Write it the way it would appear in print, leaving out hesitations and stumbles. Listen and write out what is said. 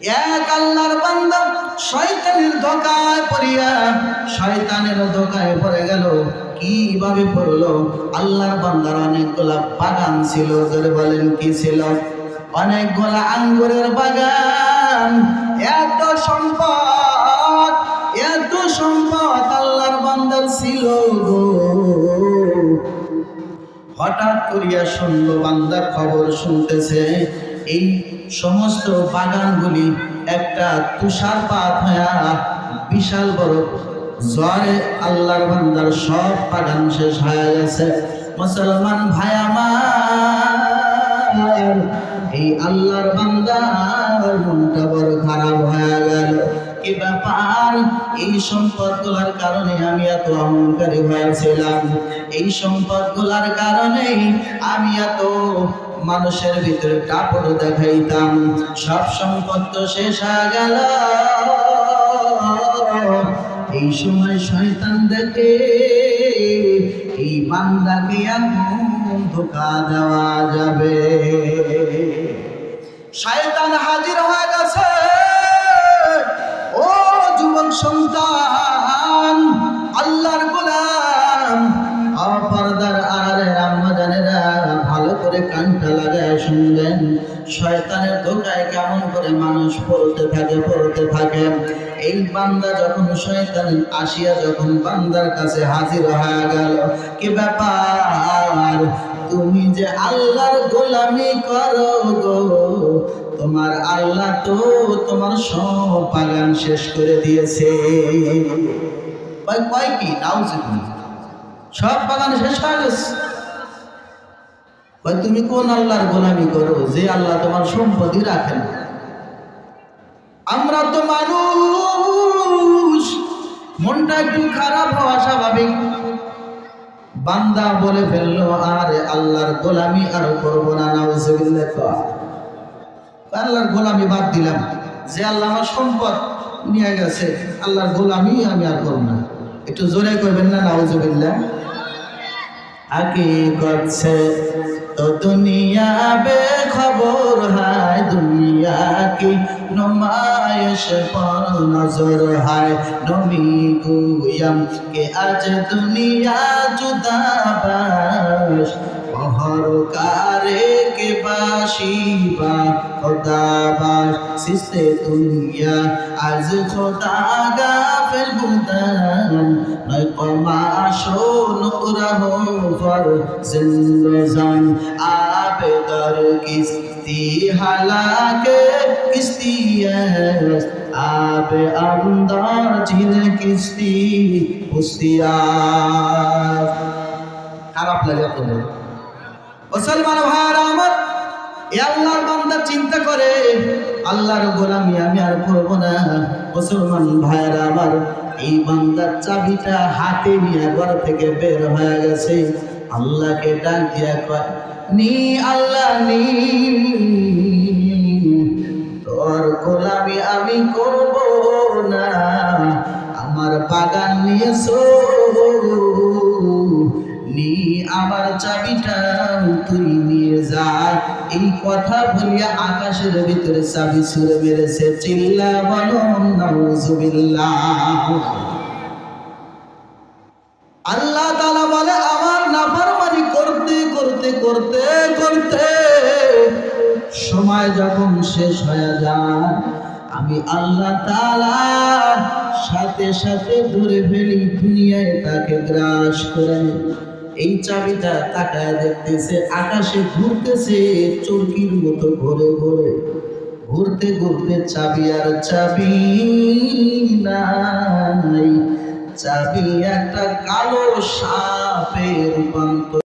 এক আল্লাহর বান্দা শয়তানের ধোঁকায় পড়ে গেল। কিভাবে পড়লো? আল্লাহর বান্দার অনেকগুলা বাগান ছিল। ধরে বলেন কি ছিল? অনেকগুলা আঙ্গুরের বাগান। এত সম্পদ আল্লাহর বান্দার ছিল গো। হঠাৎ করিয়া শুনল, বান্দার খবর শুনতেছে, এই সমস্ত বাগানগুলি একটা তুষারপাত হইয়া বিশাল বড় জ্বরে আল্লাহর বান্দার সব বাগান শেষ হয়ে গেছে। মুসলমান ভাই আমার, এই আল্লাহর বান্দার মনটা বড় খারাপ হয়ে গেল। কি ব্যাপার? এই সম্পদগুলোর কারণে আমি এত অহংকারী হয়েছিলাম, এই সম্পদগুলোর কারণে আমি এত মানুষের ভিতরে কাপড় দেখাইতাম, সব সম্পদ তো শেষ হয়ে গেল। এই সময় শয়তান দেখে এই বান্দাকে এমন ধোঁকা দেওয়া যাবে। শয়তান হাজির হয়ে গেছে। ও যুবক সন্তান, আল্লাহর গোলাম, পর্দার আড়ালের আম্মা জানেরা, ভালো করে কানটা লাগায় শুনবেন। শয়তানের ধোঁকায় কেমন করে মানুষ পড়তে থাকে। এই বান্দা যখন শয়তান আসিয়া যখন বান্দার কাছে হাজির হয়ে গেল, কি ব্যাপার? তুমি যে আল্লাহর গোলামি করো গো, তোমার আল্লাহ তো তোমার সব বাগান শেষ করে দিয়েছে। কয় কি? নাউজুবিল্লাহ, সব বাগান শেষ হয়ে গেছে। তুমি কোন আল্লাহর গোলামি করো যে আল্লাহ তোমার সম্পত্তি রাখেন? আমরা তো মানুষ, মনটা একটু খারাপ হওয়া স্বাভাবিক। বান্দা বলে ফেললো, আরে আল্লাহর গোলামি আর করবো না। নাউজুবিল্লাহ, আল্লাহর গোলামি বাদ দিলাম, যে আল্লাহ আমার সম্পদ নিয়ে গেছে, আল্লাহর গোলামি আমি আর করব না। একটু জোরে করবেন না নাউজুবিল্লাহ। হাকিকত से तो दुनिया बेखबर है, दुनिया की नुमाइश पर नजर है। नबी गुयम के आज दुनिया जुदा बाश, पहर कारे के बाशी बा खुदा बाश। सिस्ते दुनिया आज खुदा गाफिल बुदान, नय कमाशो नुरहो फर जिंदजान। आबे दर किस्ती हालाके किस्ती है, आबे अंदाजिन किस्ती पुस्तिया। খারাপ লাগে আপনাদের? মুসলমান ভাইরা আমার, এই আল্লাহর বান্দা চিন্তা করে, আল্লাহর গোলামি আমি আর করব না। মুসলমান ভাইরা আমার, এই বান্দার চাবিটা হাতে নিয়ে ঘর থেকে বের হয়ে গেছে। আল্লাহকে ডাক দিয়া কয়, নি আল্লাহ নি, তোর গোলামি আমি করব না। আমার বাগান নিয়েছো, নি আমার চাবিটা তুই নিয়ে যা। এই কথা বলিয়া আকাশের ভিতরে চাবি ছুঁড়ে মেরেছে। চিল্লা বলো নাউজুবিল্লাহ। আল্লাহ তাআলা বলে, আমার নাফরমানি করতে করতে করতে করতে সময় যখন শেষ হয়ে যায়, আমি আল্লাহ তাআলা সাথে সাথে ধরে ফেলি, দুনিয়ায় তাকে গ্রাস করে। এই চাবিটা তাকায় দেখতেছে, আকাশে ঘুরতেছে চরকির মতো ঘুরে ঘুরে, ঘুরতে ঘুরতে চাবি আর চাবি নাই। চাবি একটা কালো সাপে রূপান্তর।